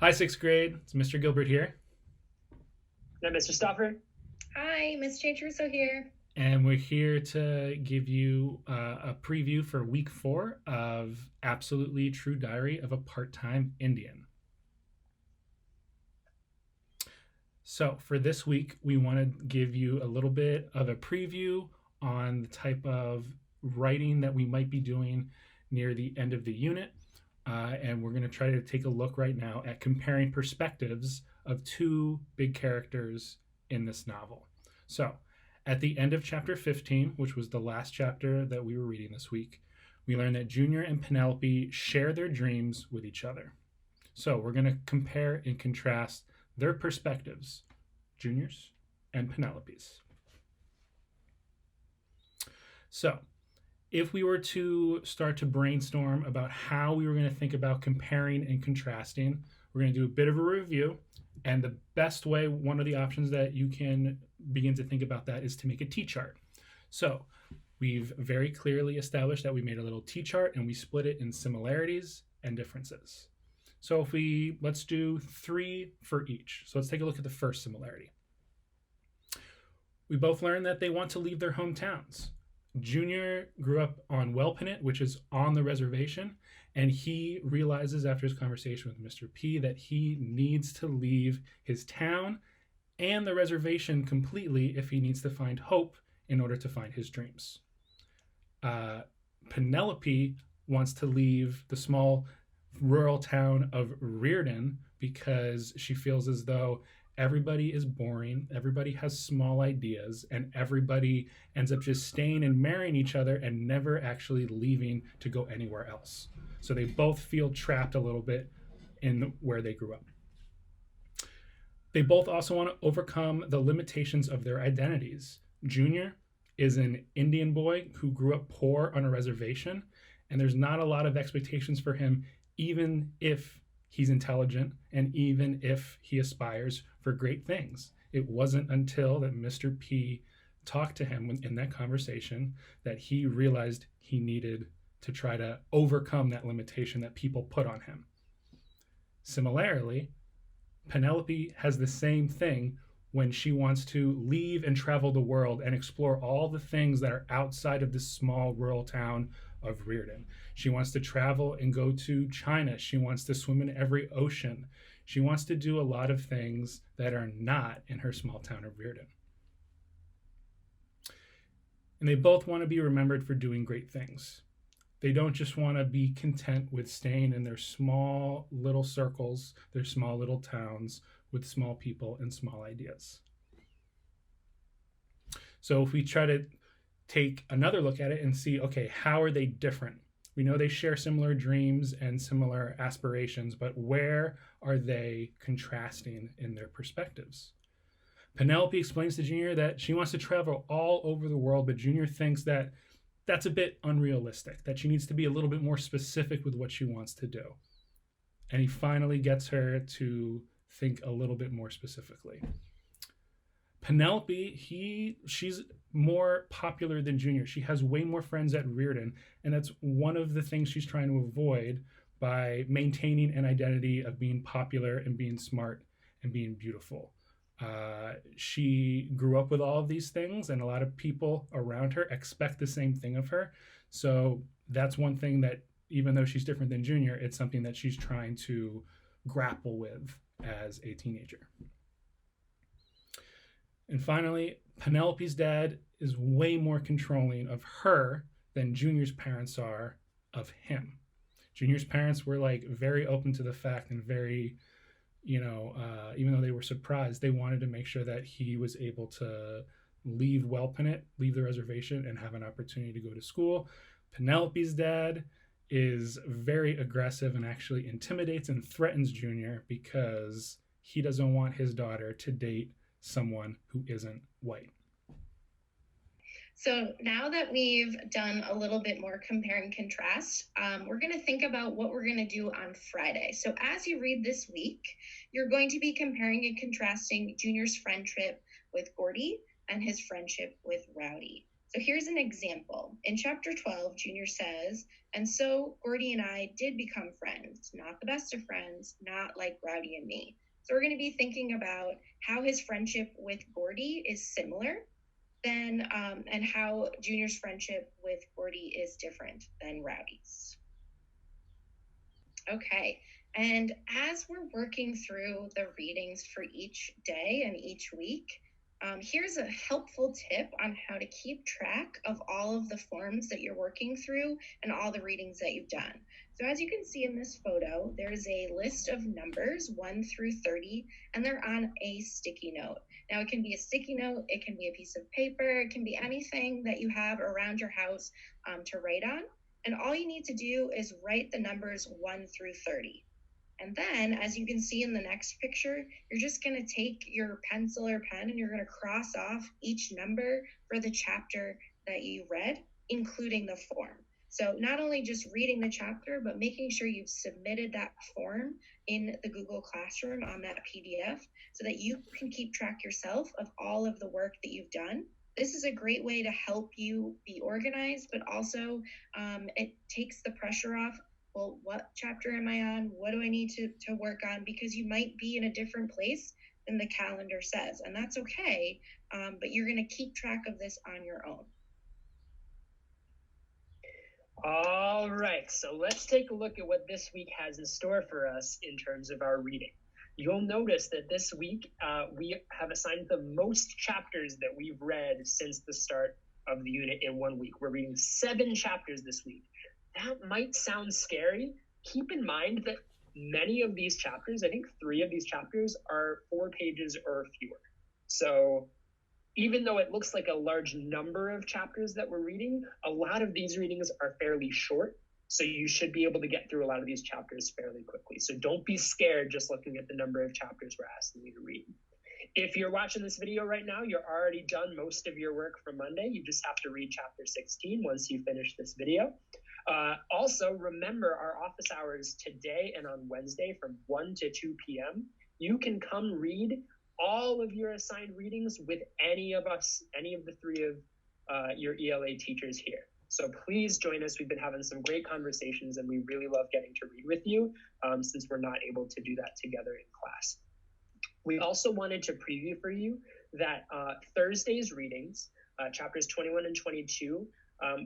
Hi, sixth grade. It's Mr. Gilbert here, And Mr. Stuffer. Hi, Miss J. Trusso here. and we're here to give you a preview for week 4 of Absolutely True Diary of a Part-Time Indian. So, for this week, we want to give you a little bit of a preview on the type of writing that we might be doing near the end of the unit. And we're going to try to take a look right now at comparing perspectives of two big characters in this novel. So, at the end of chapter 15, which was the last chapter that we were reading this week, we learned that Junior and Penelope share their dreams with each other. So, we're going to compare and contrast their perspectives, Junior's and Penelope's. So, if we were to start to brainstorm about how we were going to think about comparing and contrasting, we're going to do a bit of a review. And the best way, one of the options that you can begin to think about that is to make a T-chart. So we've very clearly established that we made a little T-chart and we split it in similarities and differences. So let's do 3 for each. So let's take a look at the first similarity. We both learned that they want to leave their hometowns. Junior grew up on Welpinit, which is on the reservation, and he realizes after his conversation with Mr. P that he needs to leave his town and the reservation completely if he needs to find hope in order to find his dreams. Penelope wants to leave the small rural town of Reardon because she feels as though everybody is boring, everybody has small ideas, and everybody ends up just staying and marrying each other and never actually leaving to go anywhere else. So they both feel trapped a little bit in where they grew up. They both also want to overcome the limitations of their identities. Junior is an Indian boy who grew up poor on a reservation, and there's not a lot of expectations for him, even if he's intelligent and even if he aspires for great things. It wasn't until that Mr. P talked to him in that conversation that he realized he needed to try to overcome that limitation that people put on him. Similarly, Penelope has the same thing when she wants to leave and travel the world and explore all the things that are outside of this small rural town of Reardon. She wants to travel and go to China. She wants to swim in every ocean. She wants to do a lot of things that are not in her small town of Reardon. And they both want to be remembered for doing great things. They don't just want to be content with staying in their small little circles, their small little towns with small people and small ideas. So if we try to take another look at it and see, okay, how are they different? We know they share similar dreams and similar aspirations, but where are they contrasting in their perspectives? Penelope explains to Junior that she wants to travel all over the world, but Junior thinks that that's a bit unrealistic, that she needs to be a little bit more specific with what she wants to do. And he finally gets her to think a little bit more specifically. Penelope, she's more popular than Junior. She has way more friends at Reardon, and that's one of the things she's trying to avoid by maintaining an identity of being popular and being smart and being beautiful. She grew up with all of these things, and a lot of people around her expect the same thing of her. So that's one thing that, even though she's different than Junior, it's something that she's trying to grapple with as a teenager. And finally, Penelope's dad is way more controlling of her than Junior's parents are of him. Junior's parents were like very open to the fact and very, even though they were surprised, they wanted to make sure that he was able to leave Welpinit, leave the reservation, and have an opportunity to go to school. Penelope's dad is very aggressive and actually intimidates and threatens Junior because he doesn't want his daughter to date someone who isn't white. So now that we've done a little bit more compare and contrast, we're going to think about what we're going to do on Friday. So as you read this week, you're going to be comparing and contrasting Junior's friendship with Gordy and his friendship with Rowdy. So here's an example. In chapter 12, Junior says, and so Gordy and I did become friends, not the best of friends, not like Rowdy and me. So we're going to be thinking about how his friendship with Gordy is similar than, and how Junior's friendship with Gordy is different than Rowdy's. Okay, and as we're working through the readings for each day and each week, here's a helpful tip on how to keep track of all of the forms that you're working through and all the readings that you've done. So as you can see in this photo, there's a list of numbers 1 through 30, and they're on a sticky note. Now it can be a sticky note, it can be a piece of paper, it can be anything that you have around your house to write on. And all you need to do is write the numbers 1 through 30. And then, as you can see in the next picture, you're just going to take your pencil or pen and you're going to cross off each number for the chapter that you read, including the form. So not only just reading the chapter, but making sure you've submitted that form in the Google Classroom on that PDF so that you can keep track yourself of all of the work that you've done. This is a great way to help you be organized, but also it takes the pressure off. Well, what chapter am I on? What do I need to work on? Because you might be in a different place than the calendar says, and that's okay, but you're going to keep track of this on your own. All right, so let's take a look at what this week has in store for us in terms of our reading. You'll notice that this week we have assigned the most chapters that we've read since the start of the unit in 1 week. We're reading 7 chapters this week. That might sound scary. Keep in mind that many of these chapters, I think 3 of these chapters, are 4 pages or fewer. So even though it looks like a large number of chapters that we're reading, a lot of these readings are fairly short. So you should be able to get through a lot of these chapters fairly quickly. So don't be scared just looking at the number of chapters we're asking you to read. If you're watching this video right now, you're already done most of your work for Monday. You just have to read chapter 16 once you finish this video. Also, remember our office hours today and on Wednesday from 1 to 2 p.m. You can come read all of your assigned readings with any of us, any of the 3 of your ELA teachers here. So please join us. We've been having some great conversations and we really love getting to read with you since we're not able to do that together in class. We also wanted to preview for you that Thursday's readings, chapters 21 and 22,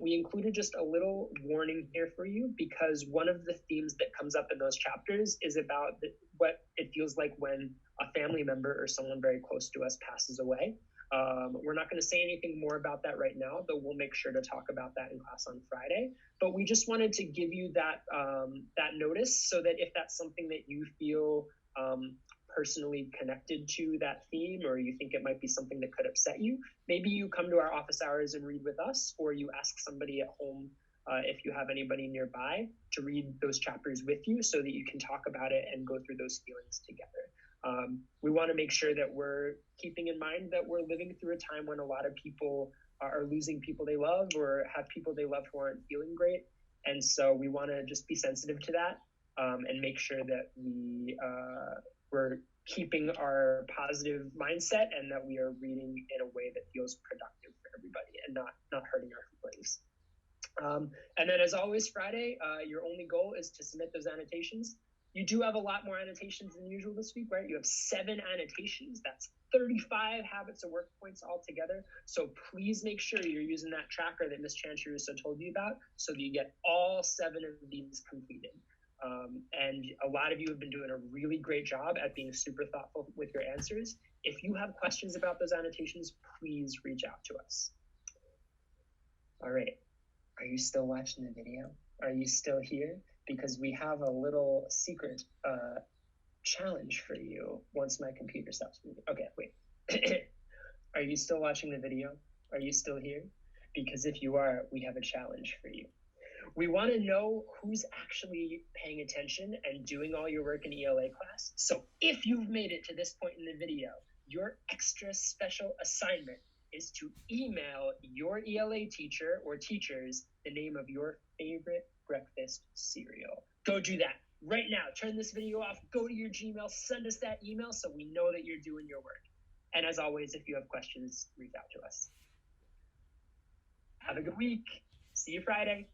we included just a little warning here for you because one of the themes that comes up in those chapters is about what it feels like when a family member or someone very close to us passes away. We're not going to say anything more about that right now, though we'll make sure to talk about that in class on Friday. But we just wanted to give you that notice so that if that's something that you feel personally connected to that theme, or you think it might be something that could upset you, maybe you come to our office hours and read with us, or you ask somebody at home, if you have anybody nearby, to read those chapters with you so that you can talk about it and go through those feelings together. We want to make sure that we're keeping in mind that we're living through a time when a lot of people are losing people they love or have people they love who aren't feeling great. And so we want to just be sensitive to that and make sure that we're keeping our positive mindset and that we are reading in a way that feels productive for everybody and not hurting our feelings. And then as always, Friday, your only goal is to submit those annotations. You do have a lot more annotations than usual this week, right? You have 7 annotations. That's 35 habits of work points altogether. So please make sure you're using that tracker that Ms. Chancharuso told you about so that you get all 7 of these completed. And a lot of you have been doing a really great job at being super thoughtful with your answers. If you have questions about those annotations, please reach out to us. All right. Are you still watching the video? Are you still here? Because we have a little secret challenge for you once my computer stops moving. Okay, wait. Are you still watching the video? Are you still here? Because if you are, we have a challenge for you. We want to know who's actually paying attention and doing all your work in ELA class. So if you've made it to this point in the video, your extra special assignment is to email your ELA teacher or teachers the name of your favorite breakfast cereal. Go do that right now. Turn this video off, go to your Gmail, send us that email so we know that you're doing your work. And as always, if you have questions, reach out to us. Have a good week. See you Friday.